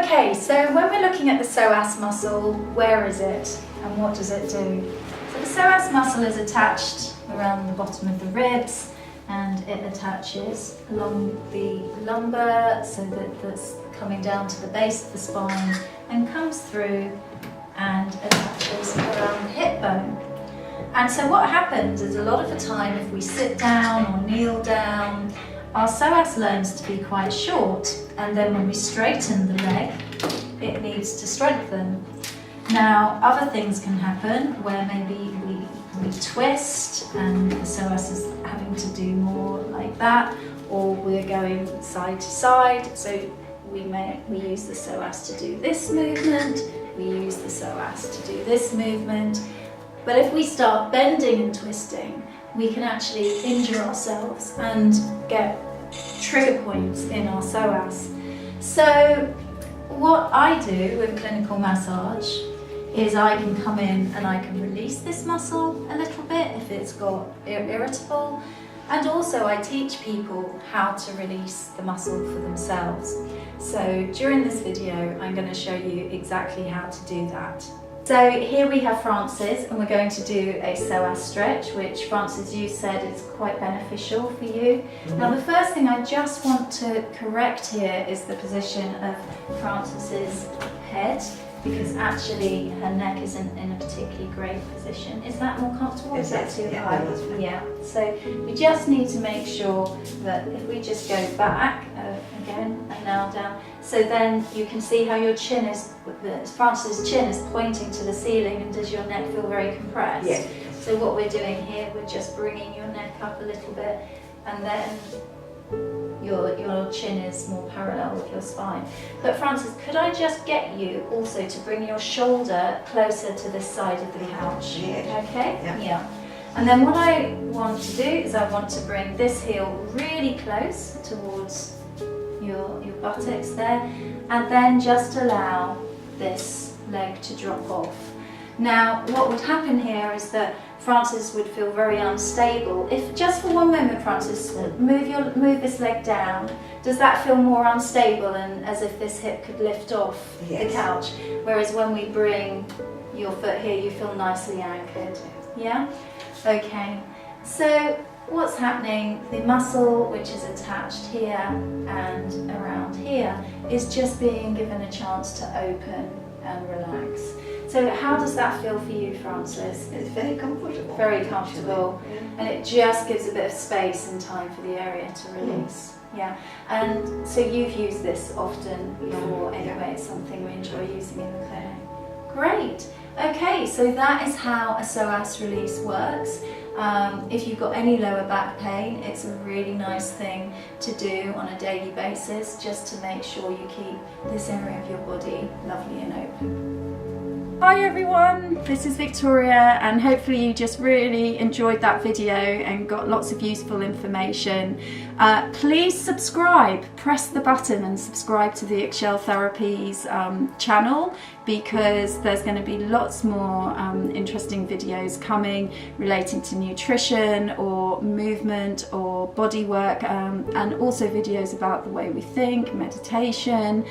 Okay, so when we're looking at the psoas muscle, where is it and what does it do? So the psoas muscle is attached around the bottom of the ribs and it attaches along the lumbar, so that's coming down to the base of the spine and comes through and attaches around the hip bone. And so what happens is a lot of the time if we sit down or kneel down, our psoas learns to be quite short, and then when we straighten the leg, it needs to strengthen. Now, other things can happen where maybe we twist and the psoas is having to do more like that, or we're going side to side, so we use the psoas to do this movement, we use the psoas to do this movement. But if we start bending and twisting, we can actually injure ourselves and get trigger points in our psoas. So what I do with clinical massage is I can come in and I can release this muscle a little bit if it's got irritable, and also I teach people how to release the muscle for themselves. So during this video I'm going to show you exactly how to do that. So here we have Frances, and we're going to do a psoas stretch, which Frances, you said is quite beneficial for you. Now the first thing I just want to correct here is the position of Frances's head, because actually her neck isn't in a particularly great position. Is that more comfortable? Is that too high? Yeah. So we just need to make sure that if we just go back again and now down, so then you can see how your chin is, Frances's chin is pointing to the ceiling, and does your neck feel very compressed? Yes. So what we're doing here, we're just bringing your neck up a little bit, and then your chin is more parallel with your spine. But Frances, could I just get you also to bring your shoulder closer to this side of the couch? Yes. Okay? Yeah. And then what I want to do is I want to bring this heel really close towards your buttocks there, and then just allow this leg to drop off. Now what would happen here is that Frances would feel very unstable. If just for one moment, Frances, move this leg down. Does that feel more unstable and as if this hip could lift off the couch? Whereas when we bring your foot here, you feel nicely anchored. Yeah? Okay. So what's happening, the muscle which is attached here and around here is just being given a chance to open and relax. So how does that feel for you, Frances? It's very comfortable. Very comfortable. Yeah. And it just gives a bit of space and time for the area to release. Yeah. And so you've used this often before anyway, it's something we enjoy using in the clinic. Great. Okay, so that is how a psoas release works. If you've got any lower back pain, it's a really nice thing to do on a daily basis, just to make sure you keep this area of your body lovely and open. Hi everyone, this is Victoria, and hopefully you just really enjoyed that video and got lots of useful information. Please subscribe, press the button and subscribe to the Eggshell Therapies channel, because there's going to be lots more interesting videos coming relating to nutrition or movement or body work, and also videos about the way we think, meditation,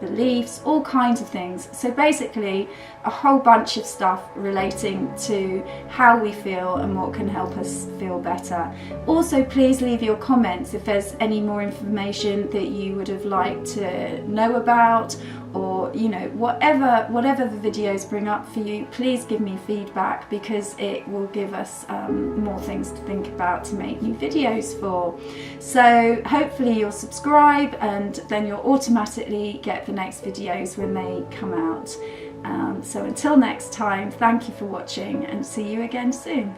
beliefs, all kinds of things. So basically a whole bunch of stuff relating to how we feel and what can help us feel better. Also, please leave your comments if there's any more information that you would have liked to know about, or you know, whatever the videos bring up for you, please give me feedback, because it will give us more things to think about to make new videos for. So hopefully you'll subscribe, and then you'll automatically get the next videos when they come out. So until next time, thank you for watching, and see you again soon.